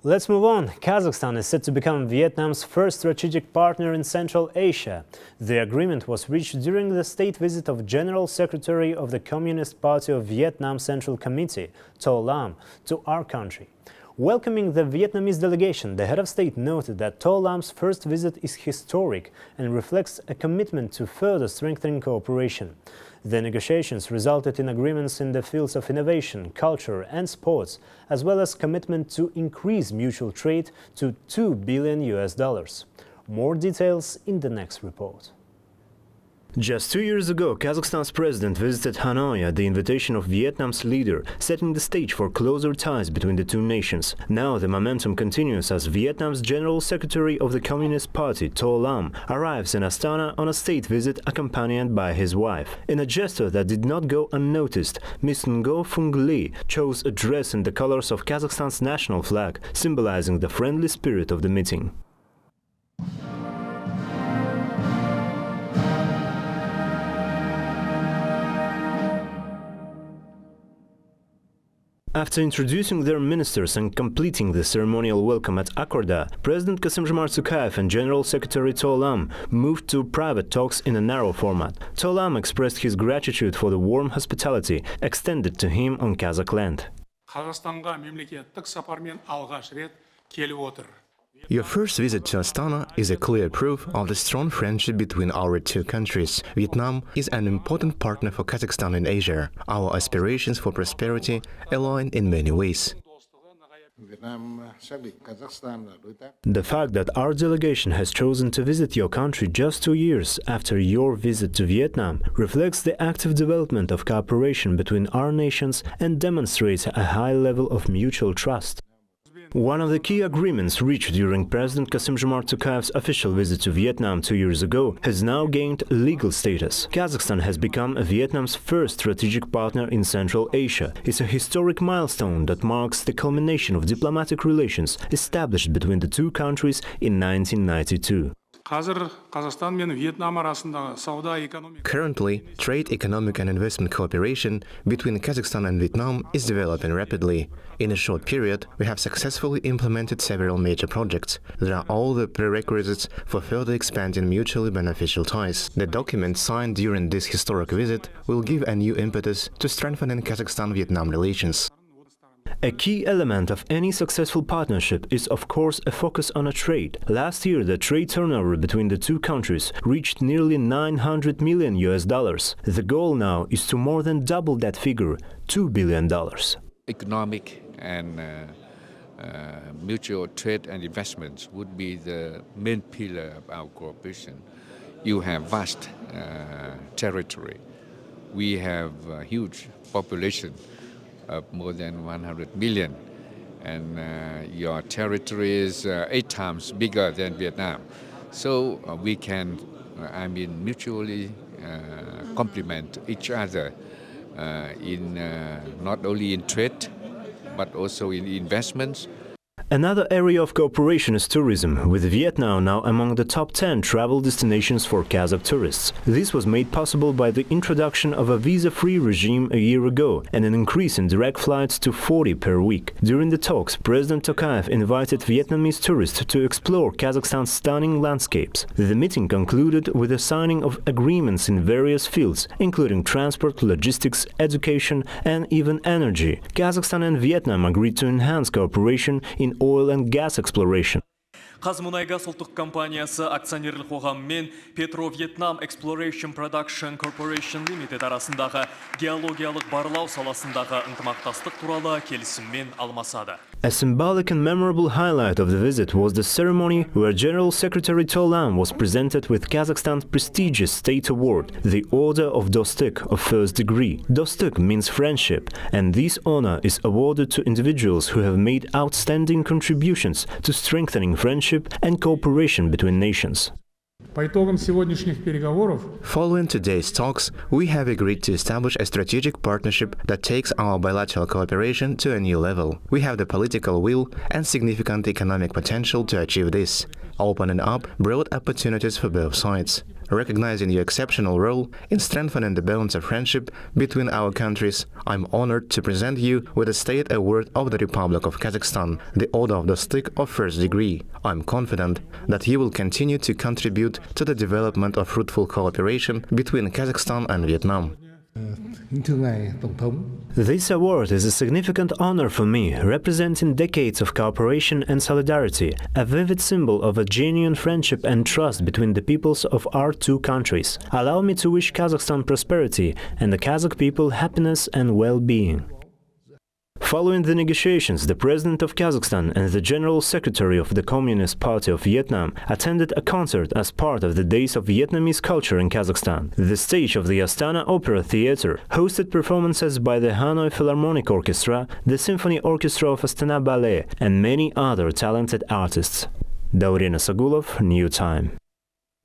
Let's move on. Kazakhstan is set to become Vietnam's first strategic partner in Central Asia. The agreement was reached during the state visit of General Secretary of the Communist Party of Vietnam Central Committee, To Lam, to our country. Welcoming the Vietnamese delegation, the head of state noted that To Lam's first visit is historic and reflects a commitment to further strengthening cooperation. The negotiations resulted in agreements in the fields of innovation, culture and sports, as well as commitment to increase mutual trade to $2 billion. More details in the next report. Just 2 years ago, Kazakhstan's president visited Hanoi at the invitation of Vietnam's leader, setting the stage for closer ties between the two nations. Now the momentum continues as Vietnam's General Secretary of the Communist Party, To Lam, arrives in Astana on a state visit accompanied by his wife. In a gesture that did not go unnoticed, Ms. Ngo Phuong Le chose a dress in the colors of Kazakhstan's national flag, symbolizing the friendly spirit of the meeting. After introducing their ministers and completing the ceremonial welcome at Akorda, President Kassym-Jomart Tokayev and General Secretary To Lam moved to private talks in a narrow format. To Lam expressed his gratitude for the warm hospitality extended to him on Kazakh land. Your first visit to Astana is a clear proof of the strong friendship between our two countries. Vietnam is an important partner for Kazakhstan in Asia. Our aspirations for prosperity align in many ways. The fact that our delegation has chosen to visit your country just 2 years after your visit to Vietnam reflects the active development of cooperation between our nations and demonstrates a high level of mutual trust. One of the key agreements reached during President Kassym-Jomart Tokayev's official visit to Vietnam 2 years ago has now gained legal status. Kazakhstan has become Vietnam's first strategic partner in Central Asia. It's a historic milestone that marks the culmination of diplomatic relations established between the two countries in 1992. Currently, trade, economic and investment cooperation between Kazakhstan and Vietnam is developing rapidly. In a short period, we have successfully implemented several major projects. There are all the prerequisites for further expanding mutually beneficial ties. The document signed during this historic visit will give a new impetus to strengthening Kazakhstan-Vietnam relations. A key element of any successful partnership is, of course, a focus on trade. Last year, the trade turnover between the two countries reached nearly $900 million. The goal now is to more than double that figure, $2 billion. Economic and mutual trade and investments would be the main pillar of our cooperation. You have vast territory. We have a huge population of more than 100 million, and your territory is 8 times bigger than Vietnam. So we can, mutually complement each other in not only in trade, but also in investments. Another area of cooperation is tourism, with Vietnam now among the top 10 travel destinations for Kazakh tourists. This was made possible by the introduction of a visa-free regime a year ago and an increase in direct flights to 40 per week. During the talks, President Tokayev invited Vietnamese tourists to explore Kazakhstan's stunning landscapes. The meeting concluded with the signing of agreements in various fields, including transport, logistics, education and even energy. Kazakhstan and Vietnam agreed to enhance cooperation in oil and gas exploration. Қазмұнайгаз ұлттық компаниясы акционерлік қоғамымен Petro-Vietnam Exploration Production Corporation Limited арасындағы геологиялық барлау саласындағы ынтымақтастық туралы келісіммен алмасады. A symbolic and memorable highlight of the visit was the ceremony where General Secretary To Lam was presented with Kazakhstan's prestigious state award, the Order of Dostik of first degree. Dostik means friendship, and this honor is awarded to individuals who have made outstanding contributions to strengthening friendship and cooperation between nations. Following today's talks, we have agreed to establish a strategic partnership that takes our bilateral cooperation to a new level. We have the political will and significant economic potential to achieve this, opening up broad opportunities for both sides. Recognizing your exceptional role in strengthening the balance of friendship between our countries, I'm honored to present you with the State Award of the Republic of Kazakhstan, the Order of the Stick of First Degree. I'm confident that you will continue to contribute to the development of fruitful cooperation between Kazakhstan and Vietnam. This award is a significant honor for me, representing decades of cooperation and solidarity, a vivid symbol of a genuine friendship and trust between the peoples of our two countries. Allow me to wish Kazakhstan prosperity and the Kazakh people happiness and well-being. Following the negotiations, the President of Kazakhstan and the General Secretary of the Communist Party of Vietnam attended a concert as part of the Days of Vietnamese Culture in Kazakhstan. The stage of the Astana Opera Theatre hosted performances by the Hanoi Philharmonic Orchestra, the Symphony Orchestra of Astana Ballet, and many other talented artists. Daurena Sagulov, New Time.